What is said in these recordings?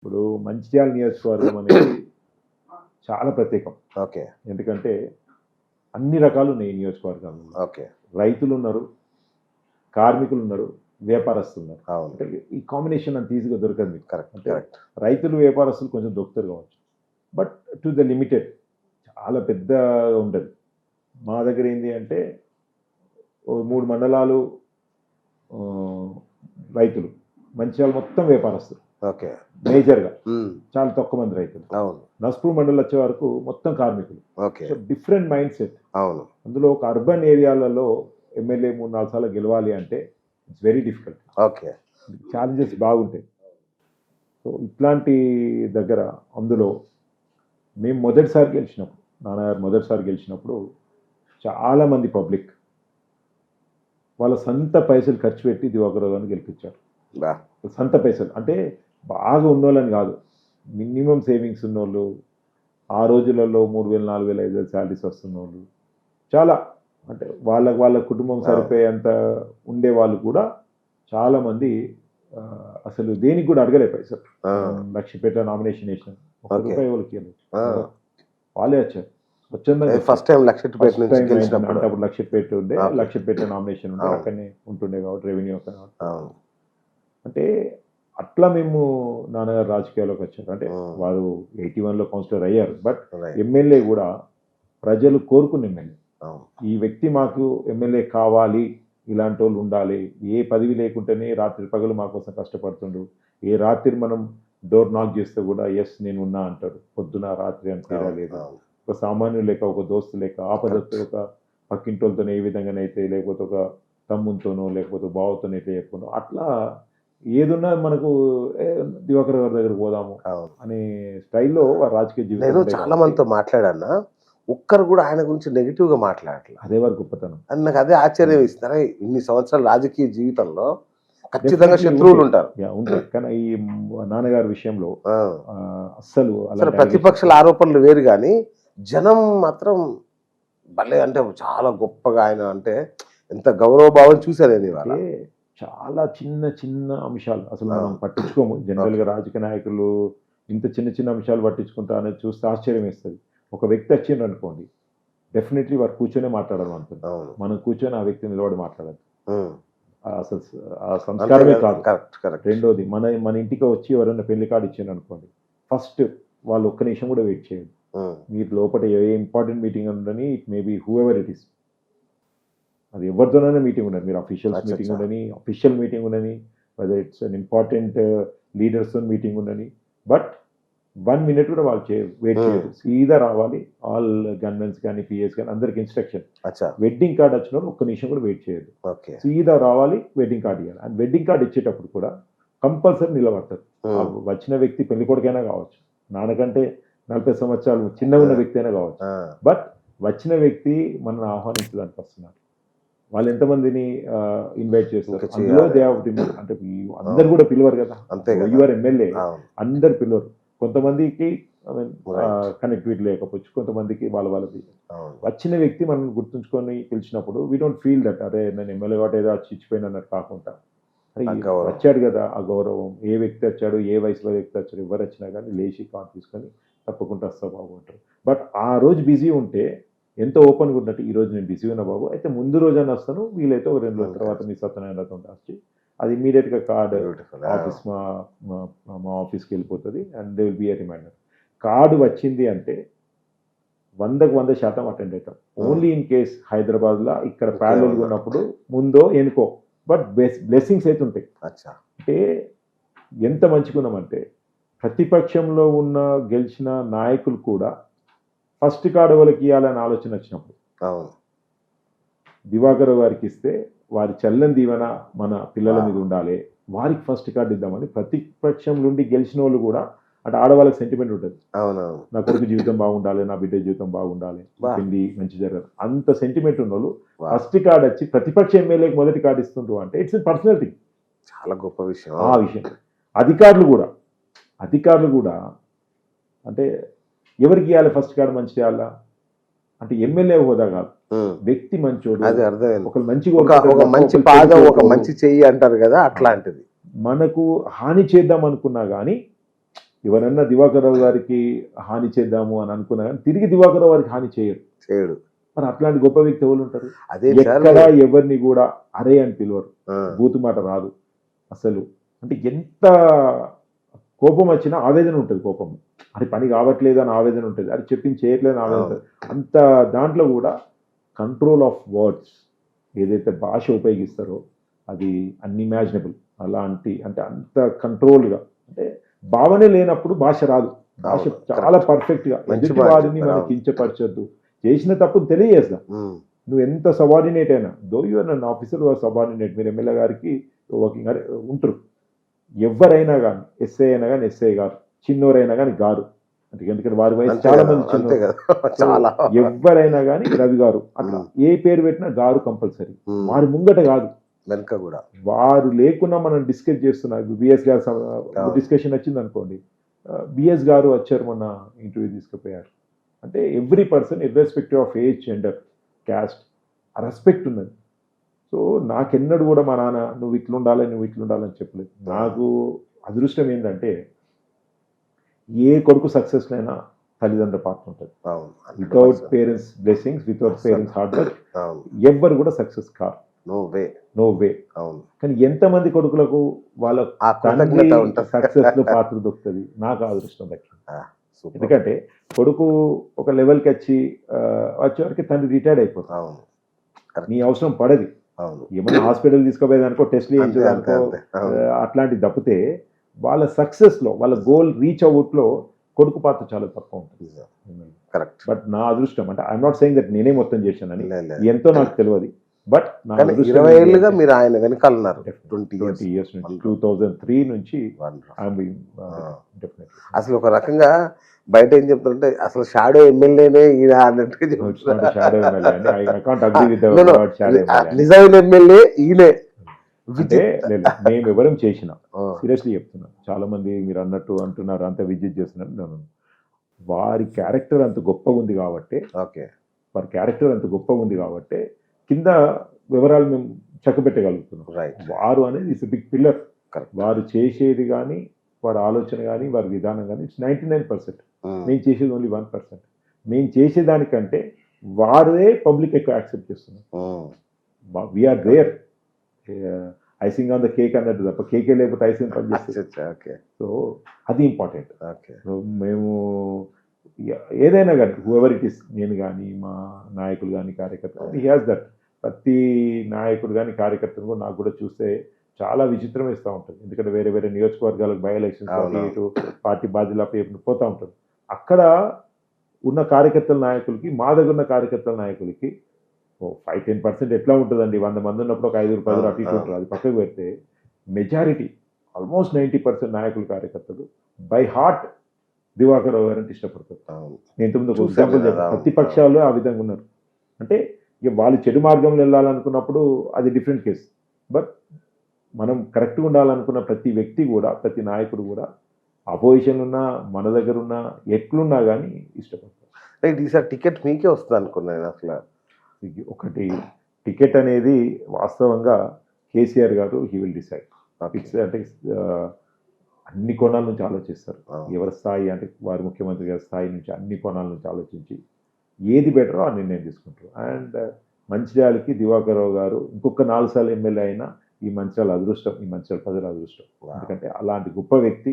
ఇప్పుడు మంచిర్యాల నియోజకవర్గం అనేది చాలా ప్రత్యేకం. ఓకే. ఎందుకంటే అన్ని రకాలు ఉన్నాయి ఈ నియోజకవర్గంలో. ఓకే. రైతులు ఉన్నారు, కార్మికులు ఉన్నారు, వ్యాపారస్తులు ఉన్నారు. అవును. అంటే ఈ కాంబినేషన్ అంత ఈజీగా దొరకదు మీకు. కరెక్ట్. అంటే కరెక్ట్. రైతులు, వ్యాపారస్తులు కొంచెం దొరుకుతారు కావచ్చు. బట్ టు ద లిమిటెడ్ చాలా పెద్ద ఉండదు. మా దగ్గర ఏంటి అంటే ఓ 3 మండలాలు రైతులు, మంచిర్యాల మొత్తం వ్యాపారస్తులు ఓకే. మేజర్గా. హ్మ్. చాలా తక్కువ మంది రైతులు. అవును. నస్పూర్ మండలం వచ్చే వరకు మొత్తం కార్మికులు. Okay. So different mind set. అవును. అందులో ఒక అర్బన్ ఏరియాలలో ఎమ్మెల్యే 3-4 సార్లు గెలవాలి అంటే it's very difficult. Okay. Challenges బాగుంటాయి. సో ఇట్లాంటి దగ్గర అందులో మేము మొదటిసారి గెలిచినప్పుడు, నాన్నగారు మొదటిసారి గెలిచినప్పుడు చాలామంది పబ్లిక్ వాళ్ళ సొంత పైసలు ఖర్చు పెట్టి దివాకర్ రావుని గెలిపించారు. బా. సొంత పైసలు అంటే బాగా ఉన్నోళ్ళని కాదు, మినిమం సేవింగ్స్ ఉన్నోళ్ళు, ఆ రోజులలో 3,000, 4,000, 5,000 శాలరీస్ వస్తున్న వాళ్ళు, చాలా అంటే వాళ్ళ కుటుంబం సరిపోయేంత ఉండే వాళ్ళు కూడా చాలామంది అసలు దేనికి కూడా అడగలే పైసలు. లక్ష్మీపేట నామినేషన్ వేసిన ₹1 వాళ్ళకి ఇవ్వలేదు. వాళ్ళే వచ్చారు. ఫస్ట్ టైం లక్షపేట నుంచి గెలిచినప్పుడు అంటే అప్పుడు లక్ష్మీపేట ఉండే, లక్ష్మీపేట నామినేషన్ ఉండే, అక్కడనే ఉంటుండే కాబట్టి రెవెన్యూ అక్కడ. అంటే అట్లా మేము నాన్నగారు రాజకీయాల్లోకి వచ్చారు. అంటే వారు 81లో కౌన్సిలర్ అయ్యారు. బట్ ఎమ్మెల్యే కూడా ప్రజలు కోరుకున్న ఎమ్మెల్యే. ఈ వ్యక్తి మాకు ఎమ్మెల్యే కావాలి, ఇలాంటి వాళ్ళు ఉండాలి, ఏ పదవి లేకుంటేనే రాత్రి పగలు మా కోసం కష్టపడుతుండు, ఏ రాత్రి మనం డోర్ నాక్ చేస్తే కూడా ఎస్ నేను ఉన్నా అంటాడు, పొద్దున రాత్రి అని తేడా లేదు. ఒక సామాన్యులు లేక, ఒక దోస్తు లేక, ఆపదతో ఒక పక్కింటోళ్ళతో ఏ విధంగానైతే, లేకపోతే ఒక తమ్ముతోనో లేకపోతే బావతోనో అయితే చెప్పుకున్నాం, అట్లా ఏదున్నా మనకు దివాకర్ గారి దగ్గరకు పోదాము అనే స్టైల్లో రాజకీయ నేను జీవితం. చాలా మందితో మాట్లాడానా, ఒక్కరు కూడా ఆయన గురించి నెగిటివ్ గా మాట్లాడట్లేదు. అదే వారి గొప్పతనం. అని నాకు అదే ఆశ్చర్యం ఇస్తారా. ఇన్ని సంవత్సరాల రాజకీయ జీవితంలో ఖచ్చితంగా శత్రువులు ఉంటారు. ఉంటారు, కానీ ఈ నాన్నగారి విషయంలో అస్సలు అసలు ప్రతిపక్షాల ఆరోపణలు వేరు, కానీ జనం మాత్రం భలే, అంటే చాలా గొప్పగా ఆయన అంటే ఎంత గౌరవభావం చూశారు. ఇవాళ చాలా చిన్న చిన్న అంశాలు అసలు మనం పట్టించుకోము. జనరల్ గా రాజకీయ నాయకులు ఇంత చిన్న చిన్న అంశాలు పట్టించుకుంటా అనేది చూస్తే ఆశ్చర్యం వేస్తుంది. ఒక వ్యక్తి వచ్చిండ్రు అనుకోండి, డెఫినెట్లీ వారు కూర్చొనే మాట్లాడాలి అనుకుంది. మనం కూర్చొని ఆ వ్యక్తి నిలబడి మాట్లాడాలి. అసలు ఆ సంస్కారమే కాదు. రెండోది, మన ఇంటికి వచ్చి ఎవరైనా పెళ్లి కార్డు ఇచ్చిండ్రు అనుకోండి, ఫస్ట్ వాళ్ళు ఒక్క నిమిషం కూడా వెయిట్ చేయండి. మీరు లోపల ఏ ఇంపార్టెంట్ మీటింగ్ ఉండని, it may be whoever it is, అది ఎవరితోనైనా మీటింగ్ ఉండదు, మీరు అఫీషియల్స్ మీటింగ్ ఉండని, అఫీషియల్ మీటింగ్ ఉండని, వెదర్ ఇట్స్ అన్ ఇంపార్టెంట్ లీడర్స్తో మీటింగ్ ఉండని, బట్ 1 minute కూడా వాళ్ళు వెయిట్ చేయరు. సీదా రావాలి. ఆల్ గన్మెన్స్ కానీ, పిఎస్ కానీ అందరికి ఇన్స్ట్రక్షన్. వెడ్డింగ్ కార్డ్ వచ్చిన వాళ్ళు ఒక్క నిమిషం కూడా వెయిట్ చేయదు. సీదా రావాలి, వెడ్డింగ్ కార్డ్ ఇవ్వాలి. అండ్ వెడ్డింగ్ కార్డ్ ఇచ్చేటప్పుడు కూడా కంపల్సరీ నిలబడతారు. వచ్చిన వ్యక్తి పెళ్లి కొడుకైనా కావచ్చు, నాన్నకంటే 40 సంవత్సరాలు చిన్న ఉన్న వ్యక్తి అయినా కావచ్చు, బట్ వచ్చిన వ్యక్తి మనల్ని ఆహ్వానించడానికి వస్తున్నారు. వాళ్ళు ఎంతమందిని ఇన్వైట్ చేస్తారు, అందులో దే హావ్ టు, అంటే అందరు కూడా పిలవరు కదా, యువర్ ఎమ్మెల్యే అందరు పిలవరు. కొంతమందికి కనెక్టివిటీ లేకపోవచ్చు, కొంతమందికి వాళ్ళది. వచ్చిన వ్యక్తి మనం గుర్తుంచుకొని పిలిచినప్పుడు వీ డోంట్ ఫీల్ దట్ అరే నేను ఎమ్మెల్యే కాబట్టి ఏదో చిచ్చిపోయిన అన్నట్టు కాకుండా, వచ్చాడు కదా ఆ గౌరవం. ఏ వ్యక్తి వచ్చాడు, ఏ వయసులో వ్యక్తి వచ్చాడు, ఎవరు వచ్చినా కానీ లేచి కార్డు తీసుకొని తప్పకుండా వస్తా బాగుంటారు. బట్ ఆ రోజు బిజీ ఉంటే ఎంతో ఓపెన్గా ఉన్నట్టు, ఈ రోజు నేను బిజీ ఉన్నా బాబు, అయితే ముందు రోజైనా వస్తాను, వీలైతే ఒక 2 రోజుల తర్వాత మీ సత్యనారాయణతో వచ్చి అది ఇమీడియట్గా కార్డు ఆఫీస్ మా ఆఫీస్కి వెళ్ళిపోతుంది. And they will be a reminder. Card వచ్చింది అంటే 100% అటెండ్ అవుతాం. ఓన్లీ ఇన్ కేస్ హైదరాబాద్లో ఇక్కడ ప్యారలల్గా ఉన్నప్పుడు ముందో ఎనుకో, బట్ బ్లెస్సింగ్స్ అయితే ఉంటాయి. అంటే ఎంత మంచిగున్నామంటే, ప్రతిపక్షంలో ఉన్న గెలిచిన నాయకులు కూడా ఫస్ట్ కార్డు వాళ్ళకి ఇవ్వాలని ఆలోచన వచ్చినప్పుడు దివాకర్ గారికి ఇస్తే వారి చల్లని దీవెన మన పిల్లల మీద ఉండాలి, వారికి ఫస్ట్ కార్డు ఇద్దామని ప్రతిపక్షం నుండి గెలిచిన వాళ్ళు కూడా, అంటే ఆడవాళ్ళకి సెంటిమెంట్ ఉంటుంది, నా కొడుకు జీవితం బాగుండాలి, నా బిడ్డ జీవితం బాగుండాలి, పెళ్లి మంచి జరగదు, అంత సెంటిమెంట్ ఉన్న వాళ్ళు ఫస్ట్ కార్డు వచ్చి ప్రతిపక్ష ఎమ్మెల్యేకి మొదటి కార్డు ఇస్తుండ్రు అంటే ఇట్స్ పర్సనల్ థింగ్. చాలా గొప్ప విషయం. ఆ విషయం అధికారులు కూడా అంటే ఎవరికి ఇవ్వాలి ఫస్ట్ కార్డు, మంచి చేయాలా అంటే ఎమ్మెల్యే హోదా కాదు, వ్యక్తి మంచోడు, ఒక మంచి పాదం, ఒక మంచి చెయ్యి అంటారు కదా, అట్లాంటిది. మనకు హాని చేద్దాం అనుకున్నా కానీ ఎవరన్నా దివాకర్ రావు గారికి హాని చేద్దాము అని అనుకున్నా కానీ తిరిగి దివాకర్ రావు గారికి హాని చేయరు. చేయడు. మరి అట్లాంటి గొప్ప వ్యక్తి ఎవరు ఉంటారు? అదే సార్. ఎక్కడ ఎవరిని కూడా అరే అని పిలవరు, ఆ, బూతు మాట రాదు అసలు. అంటే ఎంత కోపం వచ్చినా ఆవేదన ఉంటుంది, కోపం అది పని కావట్లేదు అని ఆవేదన ఉంటుంది, అది చెప్పింది చేయట్లేదు అని ఆవేదన ఉంటుంది. అంత దాంట్లో కూడా కంట్రోల్ ఆఫ్ వర్డ్స్ ఏదైతే భాష ఉపయోగిస్తారో అది అన్ఇమాజినబుల్. అలాంటి అంటే అంత కంట్రోల్గా, అంటే భావనే లేనప్పుడు భాష రాదు. భాష అవును, చాలా పర్ఫెక్ట్గా మంచి ఎదుటి మాట వారిని చెప్పారు. మనం కించపరచొద్దు, చేసిన తప్పును తెలియజేస్తాం. ఉమ్, నువ్వు ఎంత సబార్డినేట్ అయినా, though you are none officer or subordinate, మీరు ఎమ్మెల్యే గారికి వర్కింగ్ ఉంటారు. ఎవరైనా కానీ ఎస్ఐ అయినా కానీ ఎస్ఐ గారు, చిన్నోరైనా కానీ గారు, అంటే ఎందుకంటే వారి వయసు అంతే చాలా కదా, మంది అంతే చిన్నోరు. కదా. చాలా. ఎవరైనా కానీ రవి గారు అట్లా ఏ పేరు పెట్టినా గారు కంపల్సరీ. ఉమ్, వారి ముంగట కాదు, వెనక కూడా. వారు లేకున్నా మనం డిస్కస్ చేస్తున్నాం. బిఎస్ గారు అవును. డిస్కషన్ వచ్చింది అనుకోండి, బిఎస్ గారు వచ్చారు మొన్న ఇంటర్వ్యూ తీసుకుపోయారు. అంటే every person irrespective of age, gender, caste, ఆ రెస్పెక్ట్ ఉన్నది. సో నాకెన్నడూ కూడా మా నాన్న నువ్వు ఇట్లుండాలని చెప్పలేదు. నాకు అదృష్టం ఏంటంటే ఏ కొడుకు సక్సెస్ అయినా తల్లిదండ్రుల పాత్ర ఉంటుంది. అవును, without 100%. Parents blessings, without parents hard work అవును, ఎవ్వరు కూడా సక్సెస్ కారు, నో వే. No way. అవును, కానీ ఎంతమంది కొడుకులకు వాళ్ళ ఆ తండ్రి కృతజ్ఞత ఉంటుంది. సక్సెస్ లో పాత్ర దొరుకుతుంది. నాకు ఆ అదృష్టం దక్కింది. ఆ, సూపర్. ఎందుకంటే కొడుకు ఒక లెవెల్కి వచ్చేవరకు తండ్రి రిటైర్డ్ అయిపోతాడు. అవును, నీ అవసరం పడది. అవును, ఏమన్నా హాస్పిటల్ తీసుకోపోయేదానికో, టెస్ట్లు అంతే, అంతే, చేయించేదానికో, అంతే. అవును, అట్లాంటివి తప్పితే వాళ్ళ సక్సెస్ లో, వాళ్ళ గోల్ రీచ్ అవుట్ లో కొడుకు పాత్ర చాలా తక్కువ ఉంటుంది. కరెక్ట్. బట్ నా అదృష్టం అంటే ఐఎమ్ నాట్ సెయింగ్ దట్ నేనే మొత్తం చేశానని, లే, లే. ఎంతో నాకు తెలియదు. బట్ నా కానీ అదృష్టం 20 ఏంటి ఏళ్ళుగా అంటే మీరు ఆయన వెనకాల ఉన్నారు. 20 20 years నుంచి, Wonderful. 2003 నుంచి Wonderful. I'm being, Ah. definitely. అసలు ఒక రకంగా బయట ఏం చెప్తారంటే అసలు షాడో ఎమ్మెల్యేనే ఈయన అన్నట్టుగా No, it's చెప్తున్నారు. not a shadow MLA. I can't agree with the No, no. word shadow MLA. నిజమైన ఎమ్మెల్యే ఈయనే. అంటే లేదు, మేము ఎవరం చేసిన ఆ, సీరియస్లీ చెప్తున్నా. చాలా మంది మీరు అన్నట్టు అంటున్నారు, అంత విజిట్ చేస్తున్నారు. No, no, no. వారి క్యారెక్టర్ అంత గొప్పగా ఉంది కాబట్టి, ఓకే. కింద వివరాలు మేము చక్కబెట్టగలుగుతున్నాం. రైట్. వారు అనేది ఇట్స్ బిగ్ పిల్లర్. కరెక్ట్. వారు చేసేది కానీ, వారి ఆలోచన కానీ, వారి విధానం కానీ ఇట్స్ 99%. మేము చేసేది ఓన్లీ 1%. మేము చేసేదానికంటే వారే పబ్లిక్ ఎక్కువ యాక్సెప్ట్ చేస్తున్నారు. We are their icing on the cake అన్నట్టు తప్ప, కేకే లేకపోతే ఐసింగ్ పనిచేస్తుంది. ఓకే, సో అది ఇంపార్టెంట్. ఓకే. సో మేము ఏదైనా కానీ హూఎవర్ ఇట్ ఇస్, నేను కానీ మా నాయకులు కానీ కార్యకర్తలు, హీ హాజ్ దట్. ప్రతి నాయకుడు కానీ కార్యకర్తను కూడా నాకు కూడా చూస్తే చాలా విచిత్రం వేస్తూ ఉంటుంది. ఎందుకంటే వేరే వేరే నియోజకవర్గాలకు బై ఎలక్షన్స్ అవును. ఇటు పార్టీ బాధ్యుల పోతూ ఉంటారు. అక్కడ ఉన్న కార్యకర్తల నాయకులకి, మా దగ్గర ఉన్న కార్యకర్తల నాయకులకి 5-10% ఎట్లా ఉంటుందండి? 100 మంది ఉన్నప్పుడు ఒక 5-10 అటు ఇటు ఉంటారు. అది పక్కకు పెడితే మెజారిటీ ఆల్మోస్ట్ 90% నాయకులు కార్యకర్తలు బై హార్ట్ దివాకర్ రావు గారంటే ఇష్టపడతారు. అవును. నేను ఇంతకుముందు ఒక చూశాను ఎగ్జాంపుల్ కదా, చెప్పాను. అవును. ప్రతిపక్షాలు ఆ విధంగా ఉన్నారు. అంటే ఇక వాళ్ళు చెడు మార్గంలో వెళ్ళాలనుకున్నప్పుడు అది డిఫరెంట్ కేసు. బట్ మనం కరెక్ట్గా ఉండాలనుకున్న ప్రతి వ్యక్తి కూడా, ప్రతి నాయకుడు కూడా అపోజిషన్ ఉన్నా, మన దగ్గర ఉన్నా, ఎట్లున్నా కానీ ఇష్టపడతారు. రైట్. ఈసారి టికెట్ మీకే వస్తుంది అనుకున్నాను అసలు. ఒకటి టికెట్ అనేది వాస్తవంగా కేసీఆర్ గారు హీ విల్ డిసైడ్. ఫిక్స్ అంటే అన్ని కోణాల నుంచి ఆలోచిస్తారు. ఎవరి స్థాయి అంటే వారి ముఖ్యమంత్రి గారి స్థాయి నుంచి అన్ని కోణాల నుంచి ఆలోచించి ఏది బెటరో ఆ నిర్ణయం తీసుకుంటారు. అండ్ మంచిర్యాలకి దివాకర్ రావు గారు ఇంకొక 4 సార్లు ఎమ్మెల్యే అయినా ఈ మంచిర్యాల అదృష్టం, ఈ మంచిర్యాల ప్రజల అదృష్టం. ఎందుకంటే అలాంటి గొప్ప వ్యక్తి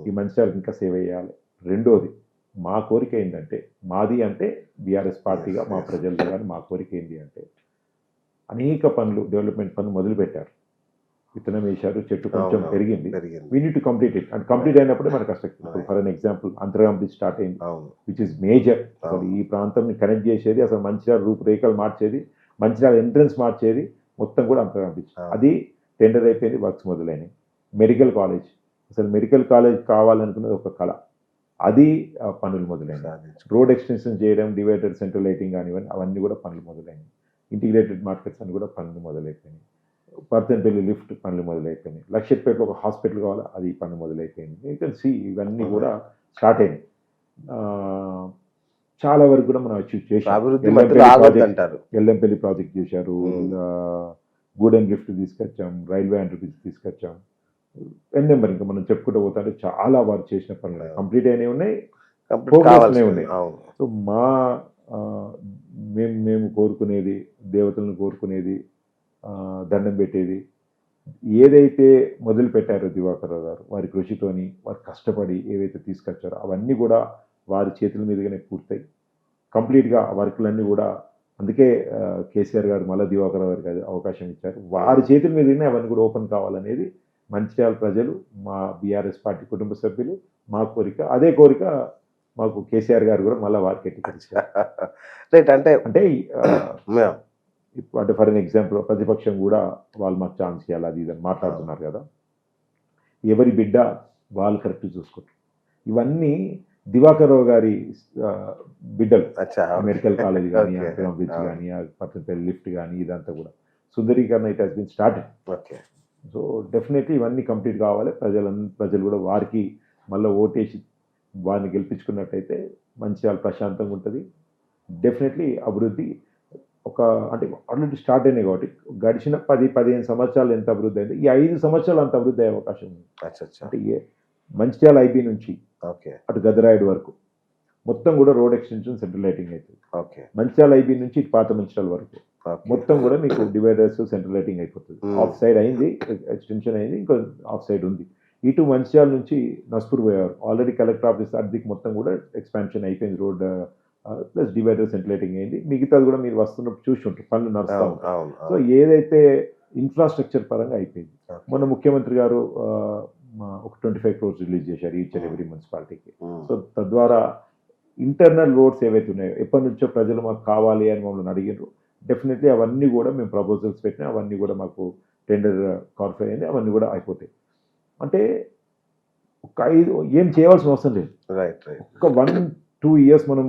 ఈ మంచిర్యాలకు ఇంకా సేవ చేయాలి. రెండోది మా కోరిక ఏంటంటే, మాది అంటే బీఆర్ఎస్ పార్టీగా మా ప్రజలతో కానీ మా కోరిక ఏంటి అంటే, అనేక పనులు, డెవలప్మెంట్ పనులు మొదలుపెట్టారు, విత్తనం వేశారు, చెట్టు కొంచెం పెరిగింది. We need to complete it. And complete అయినప్పుడే మనకు కష్టం. For an example Antargaon bridge start అయింది, విచ్ ఇస్ మేజర్. అసలు ఈ ప్రాంతంని కనెక్ట్ చేసేది, అసలు మంచిర్యాల రూపురేఖలు మార్చేది, మంచిర్యాల ఎంట్రన్స్ మార్చేది మొత్తం కూడా అంతర్గాం బ్రిడ్జ్. అది టెండర్ అయిపోయింది, వర్క్స్ మొదలైనవి. మెడికల్ కాలేజ్, అసలు మెడికల్ కాలేజ్ కావాలనుకున్నది ఒక కళ, అది పనులు మొదలైనవి. రోడ్ ఎక్స్టెన్షన్ చేయడం, డివైడర్ సెంట్రల్ లైటింగ్ కానివ్వండి, అవన్నీ కూడా పనులు మొదలైనవి. ఇంటిగ్రేటెడ్ మార్కెట్స్ అని కూడా పనులు మొదలైపోయినాయి. పర్తన్పల్లి లిఫ్ట్ పనులు మొదలైపోయినాయి. లక్షట్పేటలో ఒక హాస్పిటల్ కావాలి, అది పనులు మొదలైపోయింది. యూ కెన్ సీ ఇవన్నీ కూడా స్టార్ట్ అయినాయి. చాలా వరకు కూడా మనం అచీవ్ చేసాం. ఎల్లంపల్లి ప్రాజెక్ట్ చేశారు, గూడెన్ లిఫ్ట్ తీసుకొచ్చాం, రైల్వే అండర్ బ్రిడ్జ్ తీసుకొచ్చాం. ఎన్ నెంబర్ ఇంకా మనం చెప్పుకుంటూ పోతుంటే చాలా వారు చేసిన పనులు కంప్లీట్ అయినవి ఉన్నాయి, కంప్లీట్ Progress కావాల్సినవి ఉన్నాయి. అవును. సో మా ఆ, మేము కోరుకునేది, దేవతలను కోరుకునేది, దండం పెట్టేది ఏదైతే మొదలు పెట్టారో దివాకర్రావు గారు వారి కృషితోని వారు కష్టపడి ఏవైతే తీసుకొచ్చారో అవన్నీ కూడా వారి చేతుల మీదుగానే పూర్తయి కంప్లీట్గా ఆ వర్కులన్నీ కూడా అందుకే కేసీఆర్ గారు మళ్ళీ దివాకర్ గారికి అవకాశం ఇచ్చారు. వారి చేతుల మీదనే అవన్నీ కూడా ఓపెన్ కావాలనేది మంచిర్యాల ప్రజలు, మా బీఆర్ఎస్ పార్టీ కుటుంబ సభ్యులు మా కోరిక. అదే కోరిక మాకు కేసీఆర్ గారు కూడా మళ్ళీ వారికి ఎట్టికరించారు. రైట్. అంటే అంటే yeah. అంటే ఫర్ ఎన్ ఎగ్జాంపుల్ ప్రతిపక్షం కూడా వాళ్ళు మాకు ఛాన్స్ ఇవ్వాలి అది ఇదని మాట్లాడుతున్నారు కదా. ఎవరి బిడ్డ వాళ్ళు కరెక్ట్ చూసుకుంటారు. ఇవన్నీ దివాకర్ రావు గారి బిడ్డలు. అచ్చా, okay. మెడికల్ కాలేజ్ కానీ Okay. అంతరం బ్రిడ్జ్ కానీ పట్టణపల్లి లిఫ్ట్ కానీ ఇదంతా కూడా సుందరీకరణ it has been started. Okay. So definitely ఇవన్నీ కంప్లీట్ కావాలి. ప్రజలు కూడా వారికి మళ్ళీ ఓటేసి వారిని గెలిపించుకున్నట్టయితే మంచిర్యాల ప్రశాంతంగా ఉంటుంది. డెఫినెట్లీ అభివృద్ధి అంటే ఆల్రెడీ స్టార్ట్ అయినాయి కాబట్టి గడిచిన 10-15 సంవత్సరాలు ఎంత అభివృద్ధి అయింది, ఈ 5 సంవత్సరాలు అంత అభివృద్ధి అయ్యే అవకాశం ఉంది. అచ్చా. అంటే మంచిర్యాల ఐబీ నుంచి ఓకే. అటు గదరాయుడు వరకు మొత్తం కూడా రోడ్ ఎక్స్టెన్షన్ సెంట్రల్ లైటింగ్ అవుతుంది. ఓకే. మంచిర్యాల ఐబీ నుంచి ఇటు పాత మంచిర్యాల వరకు ఓకే. మొత్తం కూడా మీకు డివైడర్స్ సెంట్రల్ లైటింగ్ అయిపోతుంది. ఆఫ్ సైడ్ అయింది, ఎక్స్టెన్షన్ అయింది, ఇంకో ఆఫ్ సైడ్ ఉంది. ఇటు మంచిర్యాల నుంచి నస్పూర్ పోయేవారు ఆల్రెడీ కలెక్టర్ ఆఫీస్ అద్దెకి మొత్తం కూడా ఎక్స్పాన్షన్ అయిపోయింది. Road plus divider central lighting అయింది. మిగతాది కూడా మీరు వస్తున్నప్పుడు చూసి ఉంటారు, పనులు నడుస్తూ ఉంటాయి. అవును. సో ఏదైతే ఇన్ఫ్రాస్ట్రక్చర్ పరంగా అయిపోయింది. మొన్న ముఖ్యమంత్రి గారు ఒక 25 crores రిలీజ్ చేశారు ఈచ్ అండ్ ఎవ్రీ మున్సిపాలిటీకి. సో తద్వారా ఇంటర్నల్ రోడ్స్ ఏవైతే ఉన్నాయో ఎప్పటి నుంచో ప్రజలు మాకు కావాలి అని మమ్మల్ని అడిగారు. డెఫినెట్లీ అవన్నీ కూడా మేము ప్రపోజల్స్ పెట్టినా అవన్నీ కూడా మాకు టెండర్ క్వాలిఫై అయింది, అవన్నీ కూడా అయిపోతాయి. అంటే ఒక 5 ఏం చేయాల్సిన అవసరం లేదు. రైట్. ఒక 1-2 years మనం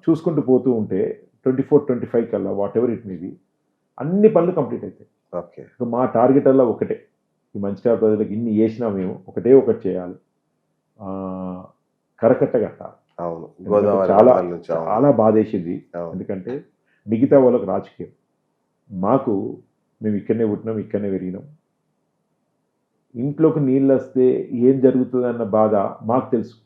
చూసుకుంటూ పోతూ ఉంటే 24-25 కల్లా what ever it may B అన్ని పనులు కంప్లీట్ అవుతాయి. ఓకే. సో మా టార్గెట్ అలా ఒకటే, ఈ మంచిర్యాల ప్రజలకు ఇన్ని చేసినా మేము ఒకటే ఒకటి చేయాలి, కరకట్ట కట్టాలి. అవును. చాలా నుంచి చాలా బాధేసింది. ఎందుకంటే మిగతా వాళ్ళకి రాజకీయం, మాకు మేము ఇక్కడనే పుట్టినాం, ఇక్కడనే పెరిగినాం. ఇంట్లోకి నీళ్ళు వస్తే ఏం జరుగుతుంది అన్న బాధ మాకు తెలుసు.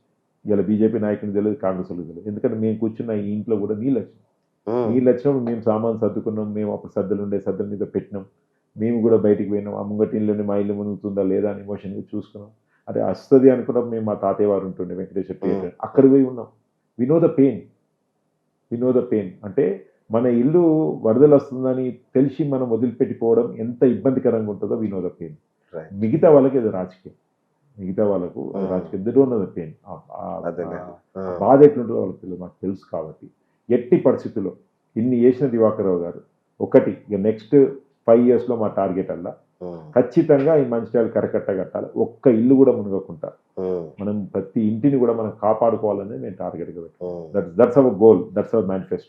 ఇలా బీజేపీ నాయకుని తెలియదు, కాంగ్రెస్ వాళ్ళకి తెలియదు. ఎందుకంటే మేము కూర్చున్న ఈ ఇంట్లో కూడా నీళ్ళు వచ్చినాయి. నీళ్ళు వచ్చినప్పుడు మేము సామాన్ సర్దుకున్నాం, మేము అప్పుడు సద్దలు ఉండే సద్దల మీద పెట్టినాం, మేము కూడా బయటికి పోయినాం. ఆ ముంగటి ఇల్లుని మా ఇల్లు మునుగుతుందా లేదా అని ఎమోషన్గా చూసుకున్నాం. అదే వస్తుంది అనుకున్నప్పుడు మేము మా తాతయ్య వారు ఉంటుండే వెంకటేశ్వర థియేటర్, అక్కడికి పోయి ఉన్నాం. We know the pain. అంటే మన ఇల్లు వరదలు వస్తుందని తెలిసి మనం వదిలిపెట్టిపోవడం ఎంత ఇబ్బందికరంగా ఉంటుందో వి నో ద పెయిన్. మిగతా వాళ్ళకి ఏదో రాజకీయం, రాజకీయం they don't know the pain. బాధ ఎట్లుంటుందో వాళ్ళకి తెలియదు, మాకు తెలుసు. కాబట్టి ఎట్టి పరిస్థితుల్లో ఇన్ని చేసిన దివాకర్ రావు గారు ఒకటి, ఇక నెక్స్ట్ 5 yearsలో మా టార్గెట్ అలా ఖచ్చితంగా ఈ మంచిర్యాల కరకట్ట కట్టాలి. ఒక్క ఇల్లు కూడా మునగకుండా మనం ప్రతి ఇంటిని కూడా మనం కాపాడుకోవాలని నేను టార్గెట్గా పెట్టాను. That's our goal, that's our manifesto.